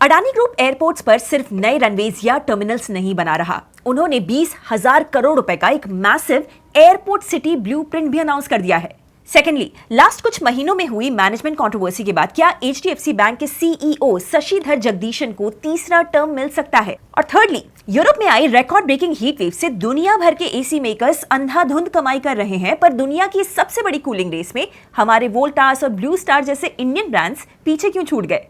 Adani group airports पर सिर्फ नए रनवेज या टर्मिनल्स नहीं बना रहा, उन्होंने 20,000 करोड़ रुपए का एक मैसिव एयरपोर्ट सिटी ब्लूप्रिंट भी अनाउंस कर दिया है। सेकेंडली, लास्ट कुछ महीनों में हुई मैनेजमेंट कंट्रोवर्सी के बाद क्या एचडीएफसी बैंक के सीईओ शशिधर जगदीशन को तीसरा टर्म मिल सकता है? और थर्डली, यूरोप में आई रिकॉर्ड ब्रेकिंग हीट वेव से दुनिया भर के एसी मेकर्स अंधाधुंध कमाई कर रहे हैं, पर दुनिया की सबसे बड़ी कूलिंग रेस में हमारे वोल्टास और ब्लू स्टार जैसे इंडियन ब्रांड्स पीछे क्यों छूट गए?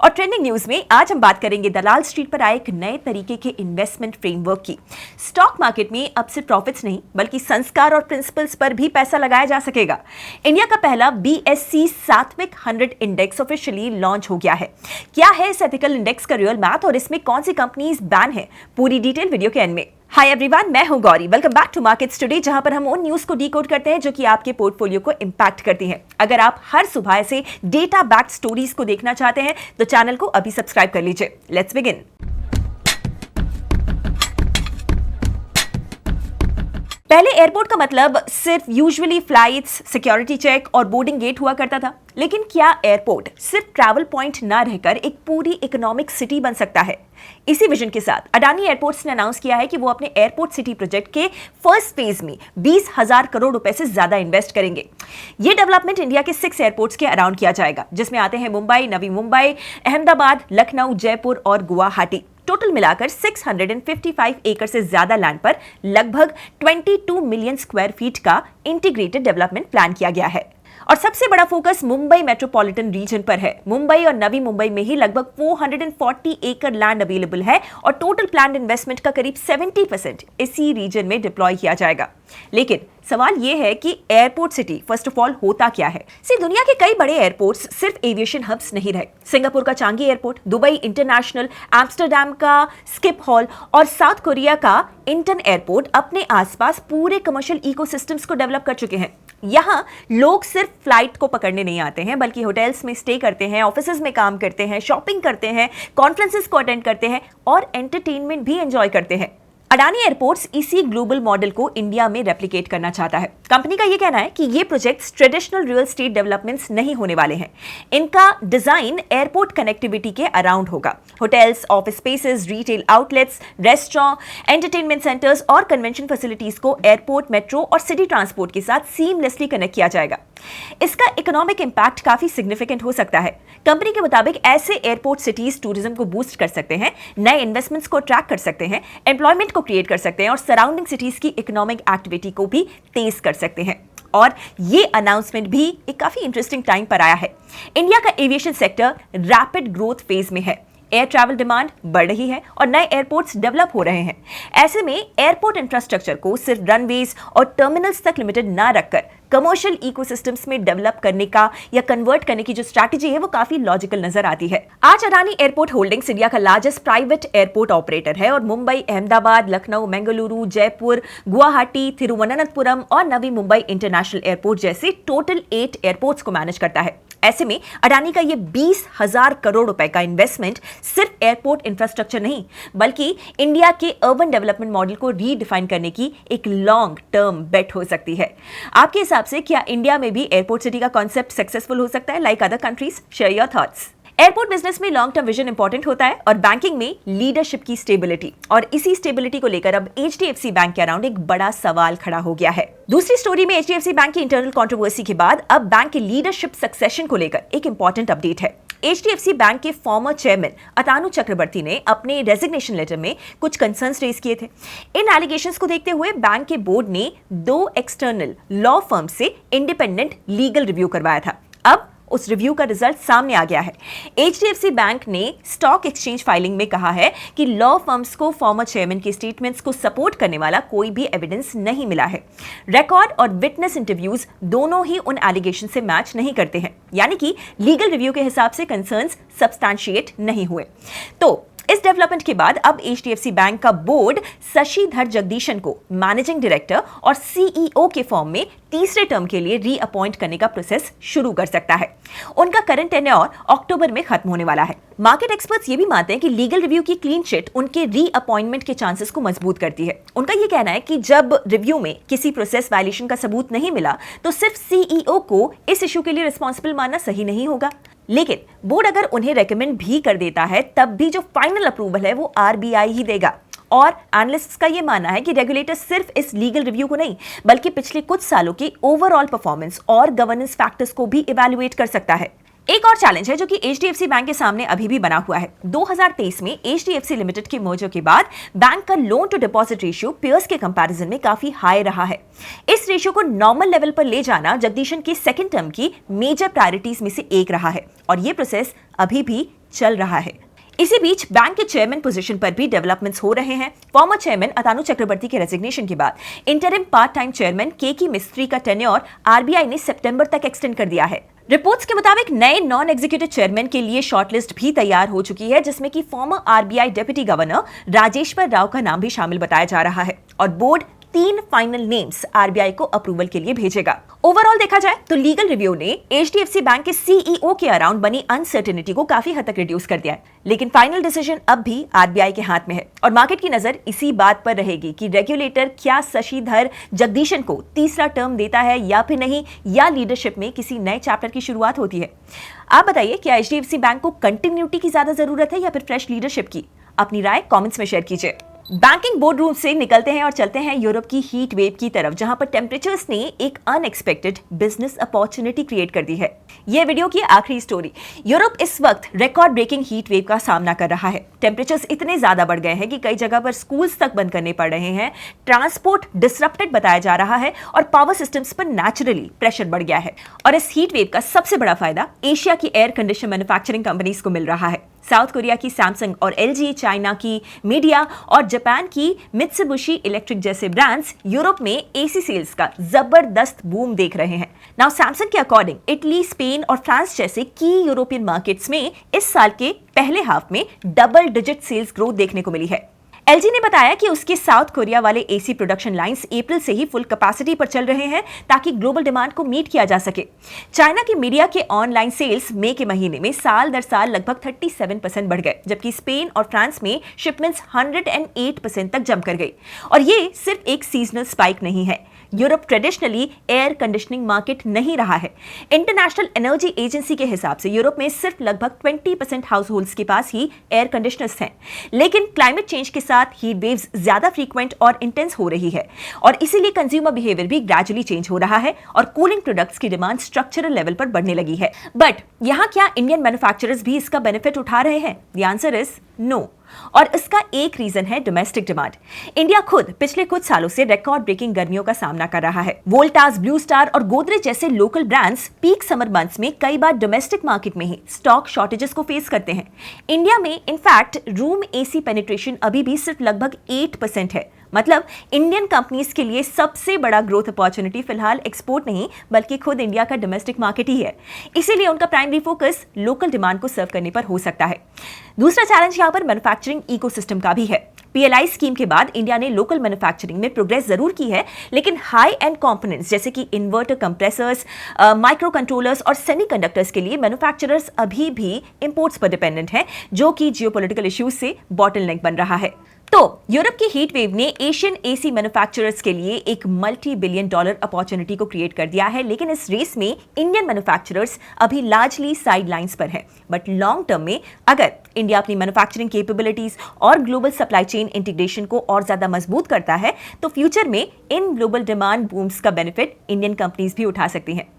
और ट्रेंडिंग न्यूज में आज हम बात करेंगे दलाल स्ट्रीट पर आए एक नए तरीके के इन्वेस्टमेंट फ्रेमवर्क की। स्टॉक मार्केट में अब सिर्फ प्रॉफिट्स नहीं बल्कि संस्कार और प्रिंसिपल्स पर भी पैसा लगाया जा सकेगा। इंडिया का पहला बीएससी सात्विक 100 इंडेक्स ऑफिशियली लॉन्च हो गया है। क्या है इस एथिकल इंडेक्स का रियल मैथ और इसमें कौन सी कंपनीज बैन है? पूरी डिटेल वीडियो के एंड में। हाय एवरीवन, मैं हूं Gauri. Welcome back to markets today, जहां पर हम उन न्यूज को डिकोड करते हैं जो कि आपके पोर्टफोलियो को इंपैक्ट करती हैं। अगर आप हर सुबह ऐसे डेटा बैक्ड स्टोरीज को देखना चाहते हैं तो चैनल को अभी सब्सक्राइब कर लीजिए। Let's begin. पहले एयरपोर्ट का मतलब सिर्फ यूजुअली फ्लाइट्स, सिक्योरिटी चेक और बोर्डिंग गेट हुआ करता था, लेकिन क्या एयरपोर्ट सिर्फ ट्रैवल पॉइंट ना रहकर एक पूरी इकोनॉमिक सिटी बन सकता है? इसी विजन के साथ अडानी एयरपोर्ट्स ने अनाउंस किया है कि वो अपने एयरपोर्ट सिटी प्रोजेक्ट के फर्स्ट फेज में 20,000 करोड़ रुपए से ज्यादा इन्वेस्ट करेंगे। ये डेवलपमेंट इंडिया के 6 एयरपोर्ट्स के अराउंड किया जाएगा, जिसमें आते हैं मुंबई, नवी मुंबई, अहमदाबाद, लखनऊ, जयपुर और गुवाहाटी। टोटल मिलाकर 655 एकड़ से ज्यादा लैंड पर लगभग 22 मिलियन स्क्वायर फीट का इंटीग्रेटेड डेवलपमेंट प्लान किया गया है। और सबसे बड़ा फोकस मुंबई मेट्रोपॉलिटन रीजन पर है। मुंबई और नवी मुंबई में ही लगभग 440 एकड़ लैंड अवेलेबल है और टोटल प्लान्ड इन्वेस्टमेंट का करीब 70% इसी रीजन में डिप्लॉय किया जाएगा। लेकिन सवाल यह है कि airport city first of all होता क्या है? दुनिया के कई बड़े एयरपोर्ट्स सिर्फ एविएशन हब्स नहीं रहे। सिंगापुर का Changi airport, Dubai international, Amsterdam का स्किप हॉल और साउथ कोरिया का इंटन एयरपोर्ट अपने आसपास पूरे कमर्शियल इकोसिस्टम्स को डेवलप कर चुके हैं। यहाँ लोग सिर्फ फ्लाइट को पकड़ने नहीं आते हैं, बल्कि होटल्स में स्टे करते हैं, ऑफिसेज में काम करते हैं, शॉपिंग करते हैं, कॉन्फ्रेंसेस को अटेंड करते हैं और एंटरटेनमेंट भी एंजॉय करते हैं। अडानी एयरपोर्ट्स इसी ग्लोबल मॉडल को इंडिया में रेप्लिकेट करना चाहता है। कंपनी का यह कहना है कि ये projects traditional real estate developments नहीं होने वाले हैं। इनका डिजाइन एयरपोर्ट कनेक्टिविटी के अराउंड होगा। Hotels, office spaces, retail outlets, restaurant, entertainment centres और कन्वेंशन फैसिलिटीज को एयरपोर्ट, मेट्रो और सिटी ट्रांसपोर्ट के साथ सीमलेसली कनेक्ट किया जाएगा। इसका इकोनॉमिक इंपैक्ट काफी सिग्निफिकेंट हो सकता है। कंपनी के मुताबिक ऐसे एयरपोर्ट सिटीज टूरिज्म को बूस्ट कर सकते हैं, नए इन्वेस्टमेंट्स को ट्रैक कर सकते हैं, एम्प्लॉयमेंट को क्रिएट कर सकते हैं और सराउंडिंग सिटीज की इकोनॉमिक एक्टिविटी को भी तेज कर सकते हैं। और ये अनाउंसमेंट भी एक काफी इंटरेस्टिंग टाइम पर आया है। इंडिया का aviation sector rapid growth phase में है। एयर ट्रैवल डिमांड बढ़ रही है और नए एयरपोर्ट्स डेवलप हो रहे हैं। ऐसे में एयरपोर्ट इंफ्रास्ट्रक्चर को सिर्फ रनवेज और टर्मिनल्स तक लिमिटेड ना रखकर कमर्शियल इकोसिस्टम्स में डेवलप करने का या कन्वर्ट करने की जो स्ट्रैटेजी है वो काफी लॉजिकल नजर आती है। आज अडानी एयरपोर्ट होल्डिंग्स इंडिया का लार्जेस्ट प्राइवेट एयरपोर्ट ऑपरेटर है और मुंबई, अहमदाबाद, लखनऊ, बेंगलुरु, जयपुर, गुवाहाटी, तिरुवनंतपुरम और नवी मुंबई इंटरनेशनल एयरपोर्ट जैसे टोटल 8 एयरपोर्ट्स को मैनेज करता है। ऐसे में अडानी का ये 20,000 करोड़ रुपए का इन्वेस्टमेंट सिर्फ एयरपोर्ट इंफ्रास्ट्रक्चर नहीं बल्कि इंडिया के अर्बन डेवलपमेंट मॉडल को रीडिफाइन करने की एक लॉन्ग टर्म बेट हो सकती है। आपके हिसाब से क्या इंडिया में भी एयरपोर्ट सिटी का कॉन्सेप्ट सक्सेसफुल हो सकता है like other countries? Share your thoughts. Airport business में लॉन्ग टर्म विजन इंपॉर्टेंट होता है और बैंकिंग में लीडरशिप की स्टेबिलिटी, और इसी स्टेबिलिटी को लेकर अब एचडीएफसी बैंक के अराउंड एक बड़ा सवाल खड़ा हो गया है। दूसरी स्टोरी में एचडीएफसी बैंक की इंटरनल कंट्रोवर्सी के बाद अब बैंक के लीडरशिप सक्सेशन को लेकर एक इंपॉर्टेंट अपडेट है। एचडीएफसी बैंक के फॉर्मर चेयरमैन अतानु चक्रवर्ती ने अपने रेजिग्नेशन लेटर में कुछ कंसर्न्स रेज किए थे। इन एलिगेशंस को देखते हुए बैंक के बोर्ड ने 2 एक्सटर्नल लॉ फर्म से इंडिपेंडेंट लीगल रिव्यू करवाया था। अब उस रिव्यू का रिजल्ट सामने आ गया है। एचडीएफसी बैंक ने स्टॉक एक्सचेंज फाइलिंग में कहा है कि लॉ फर्म्स को फॉर्मर चेयरमैन के स्टेटमेंट्स को सपोर्ट करने वाला कोई भी एविडेंस नहीं मिला है। रिकॉर्ड और विटनेस इंटरव्यूज दोनों ही उन एलिगेशन से मैच नहीं करते हैं, यानी कि लीगल रिव्यू के हिसाब से कंसर्न्स सब्सटैंशिएट नहीं हुए। तो इस डेवलपमेंट के बाद अब एचडीएफसी बैंक का बोर्ड शशिधर जगदीशन को मैनेजिंग डायरेक्टर और सीईओ के फॉर्म में तीसरे टर्म के लिए रीअपॉइंट करने का प्रोसेस शुरू कर सकता है। उनका करंट टेन्योर अक्टूबर में खत्म होने वाला है। मार्केट एक्सपर्ट्स ये भी मानते हैं कि लीगल रिव्यू की क्लीन चिट उनके रीअपॉइंटमेंट के चांसेस को मजबूत करती है। उनका ये कहना है कि जब रिव्यू में किसी प्रोसेस वायलेशन का सबूत नहीं मिला तो सिर्फ सीईओ को इस इशू के लिए रिस्पॉन्सिबल मानना सही नहीं होगा। लेकिन बोर्ड अगर उन्हें रेकमेंड भी कर देता है तब भी जो फाइनल अप्रूवल है वो आरबीआई ही देगा। और एनालिस्ट्स का ये मानना है कि रेगुलेटर सिर्फ इस लीगल रिव्यू को नहीं बल्कि पिछले कुछ सालों की ओवरऑल परफॉर्मेंस और गवर्नेंस फैक्टर्स को भी इवैल्यूएट कर सकता है। एक और चैलेंज है जो कि एचडीएफसी बैंक के सामने अभी भी बना हुआ है। 2023 में एचडीएफसी लिमिटेड के मर्जर के बाद बैंक का loan to deposit ratio peers के कंपैरिजन में काफी हाई रहा है। इस रेशियो को नॉर्मल लेवल पर ले जाना जगदीशन की सेकंड टर्म की मेजर प्रायोरिटीज में से एक रहा है और ये प्रोसेस अभी भी चल रहा है। इसी बीच बैंक के चेयरमैन पोजीशन पर भी डेवलपमेंट्स हो रहे हैं। फॉर्मर चेयरमैन अतानु चक्रवर्ती के रेजिग्नेशन के बाद इंटरिम पार्ट टाइम चेयरमैन के मिस्त्री का टेन्योर आरबीआई ने सितंबर तक एक्सटेंड कर दिया है। रिपोर्ट्स के मुताबिक नए नॉन एग्जीक्यूटिव चेयरमैन के लिए शॉर्टलिस्ट भी तैयार हो चुकी है, जिसमें कि farmer RBI deputy governor Rajeshwar Rao का नाम भी शामिल बताया जा रहा है और बोर्ड 3 फाइनल नेम्स आरबीआई को अप्रूवल के लिए भेजेगा। ओवरऑल देखा जाए तो लीगल रिव्यू ने एचडीएफसी बैंक के सीईओ के अराउंड बनी अनसर्टेनिटी को काफी हद तक रिड्यूस कर दिया है, लेकिन फाइनल डिसीजन अब भी आरबीआई के हाथ में है और मार्केट की नजर इसी बात पर रहेगी कि रेगुलेटर क्या शशिधर जगदीशन को तीसरा टर्म देता है या फिर नहीं, या लीडरशिप में किसी नए चैप्टर की शुरुआत होती है। आप बताइए, क्या एचडीएफसी बैंक को कंटिन्यूटी की ज्यादा जरूरत है या फिर फ्रेश लीडरशिप की? अपनी राय कमेंट्स में शेयर कीजिए। बैंकिंग बोर्ड रूम से निकलते हैं और चलते हैं यूरोप की हीट वेव की तरफ, जहां पर टेम्परेचर्स ने एक अनएक्सपेक्टेड बिजनेस अपॉर्चुनिटी क्रिएट कर दी है। यह वीडियो की आखिरी स्टोरी। यूरोप इस वक्त रिकॉर्ड ब्रेकिंग हीट वेव का सामना कर रहा है। टेम्परेचर्स इतने ज्यादा बढ़ गए हैं कि कई जगह पर स्कूल्स तक बंद करने पड़ रहे हैं, ट्रांसपोर्ट डिसरप्टेड बताया जा रहा है और पावर सिस्टम्स पर नेचुरली प्रेशर बढ़ गया है। और इस हीट वेव का सबसे बड़ा फायदा एशिया की एयर कंडीशन मैन्युफैक्चरिंग कंपनीज को मिल रहा है। साउथ कोरिया की सैमसंग और एलजी, चाइना की मीडिया और जापान की मित्सुबिशी इलेक्ट्रिक जैसे ब्रांड्स यूरोप में एसी सेल्स का जबरदस्त बूम देख रहे हैं। नाउ सैमसंग के अकॉर्डिंग इटली, स्पेन और फ्रांस जैसे की यूरोपियन मार्केट्स में इस साल के पहले हाफ में डबल डिजिट सेल्स ग्रोथ देखने को मिली है। एलजी ने बताया कि उसके साउथ कोरिया वाले एसी प्रोडक्शन लाइंस अप्रैल से ही फुल कैपेसिटी पर चल रहे हैं ताकि ग्लोबल डिमांड को मीट किया जा सके। चाइना की मीडिया के ऑनलाइन सेल्स मई के महीने में साल दर साल लगभग 37% बढ़ गए, जबकि स्पेन और फ्रांस में शिपमेंट्स 108% तक जंप कर गई। और ये सिर्फ एक सीजनल स्पाइक नहीं है। Europe traditionally air conditioning market नहीं रहा है। इंटरनेशनल एनर्जी एजेंसी के हिसाब से यूरोप में सिर्फ लगभग 20% हाउस होल्ड्स के पास ही एयर कंडीशनर्स हैं। लेकिन क्लाइमेट चेंज के साथ हीट वेव्स ज्यादा फ्रीक्वेंट और इंटेंस हो रही है और इसीलिए कंज्यूमर बिहेवियर भी ग्रेजुअली चेंज हो रहा है और कूलिंग प्रोडक्ट्स की डिमांड स्ट्रक्चरल लेवल पर बढ़ने लगी है। बट यहाँ क्या इंडियन मैन्युफैक्चरर्स भी इसका बेनिफिट उठा रहे हैं? The answer is no. और इसका एक रीजन है डोमेस्टिक डिमांड। इंडिया खुद पिछले कुछ सालों से रिकॉर्ड ब्रेकिंग गर्मियों का सामना कर रहा है। वोल्टास, ब्लू स्टार और गोदरेज जैसे local brands peak summer months में कई बार डोमेस्टिक मार्केट में ही स्टॉक शॉर्टेजेस को फेस करते हैं। इंडिया में इनफैक्ट रूम एसी पेनिट्रेशन अभी भी सिर्फ लगभग 8% है। मतलब इंडियन कंपनीज के लिए सबसे बड़ा ग्रोथ अपॉर्चुनिटी फिलहाल एक्सपोर्ट नहीं बल्कि खुद इंडिया का डोमेस्टिक मार्केट ही है। इसीलिए उनका प्राइमरी फोकस लोकल डिमांड को सर्व करने पर हो सकता है। दूसरा चैलेंज यहाँ पर मैन्युफैक्चरिंग इकोसिस्टम का भी है। पीएलआई स्कीम के बाद इंडिया ने लोकल मैन्युफैक्चरिंग में प्रोग्रेस जरूर की है, लेकिन हाई एंड कंपोनेंट्स जैसे कि इन्वर्टर, कंप्रेसर्स, माइक्रो कंट्रोलर्स और सेमीकंडक्टर्स के लिए मैन्युफैक्चरर्स अभी भी इंपोर्ट्स पर डिपेंडेंट हैं, जो कि जियोपॉलिटिकल इश्यूज से बॉटलनेक बन रहा है। तो यूरोप की हीट वेव ने एशियन एसी मैन्युफैक्चरर्स के लिए एक मल्टी बिलियन डॉलर अपॉर्चुनिटी को क्रिएट कर दिया है, लेकिन इस रेस में इंडियन मैन्युफैक्चरर्स अभी लार्जली साइड लाइंस पर हैं। बट लॉन्ग टर्म में अगर इंडिया अपनी मैन्युफैक्चरिंग कैपेबिलिटीज और ग्लोबल सप्लाई चेन इंटीग्रेशन को और ज्यादा मजबूत करता है तो फ्यूचर में इन ग्लोबल डिमांड बूम्स का बेनिफिट इंडियन कंपनीज भी उठा सकती हैं।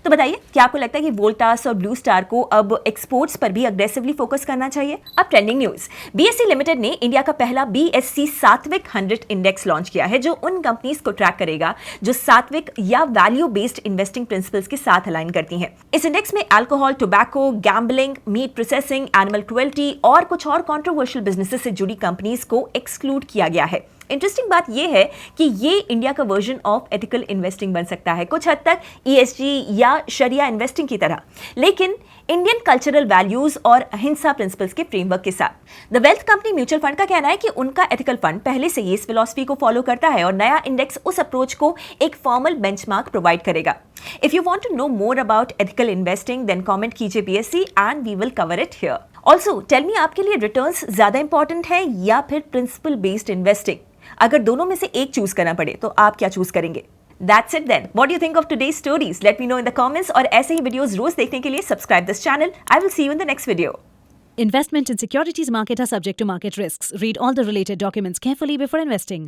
तो बताइए, क्या आपको लगता है कि वोल्टास और ब्लू स्टार को अब एक्सपोर्ट्स पर भी अग्रेसिवली फोकस करना चाहिए? अब ट्रेंडिंग न्यूज, बीएसई लिमिटेड ने इंडिया का पहला बीएससी सात्विक 100 इंडेक्स लॉन्च किया है, जो उन कंपनीज को ट्रैक करेगा जो सात्विक या वैल्यू बेस्ड इन्वेस्टिंग प्रिंसिपल्स के साथ अलाइन करती हैं। इस इंडेक्स में alcohol, tobacco, gambling, meat processing, animal cruelty और कुछ और कंट्रोवर्शियल बिजनेसेस से जुड़ी कंपनीज को एक्सक्लूड किया गया है। इंटरेस्टिंग बात यह है कि ये इंडिया का वर्जन ऑफ एथिकल इन्वेस्टिंग बन सकता है, कुछ हद तक ईएसजी या शरिया इन्वेस्टिंग की तरह, लेकिन इंडियन कल्चरल वैल्यूज और अहिंसा प्रिंसिपल्स के फ्रेमवर्क के साथ। The wealth company mutual fund का कहना है कि उनका एथिकल फंड पहले से ही इस फिलॉसफी को फॉलो करता है और नया इंडेक्स उस अप्रोच को एक फॉर्मल बेंचमार्क प्रोवाइड करेगा। If you want to know more about ethical investing then comment कीजिए BSC and we will cover it here. Also tell me, आपके लिए रिटर्न्स ज्यादा इंपॉर्टेंट है या फिर प्रिंसिपल बेस्ड इन्वेस्टिंग? अगर दोनों में से एक चूज करना पड़े तो आप क्या चूज करेंगे? That's it then. What do you think of today's stories? Let me know in the comments और ऐसे ही वीडियोस रोज देखने के लिए subscribe this channel. I will see you in the next video. Investment in securities market are subject to market risks. Read all the related documents carefully before investing.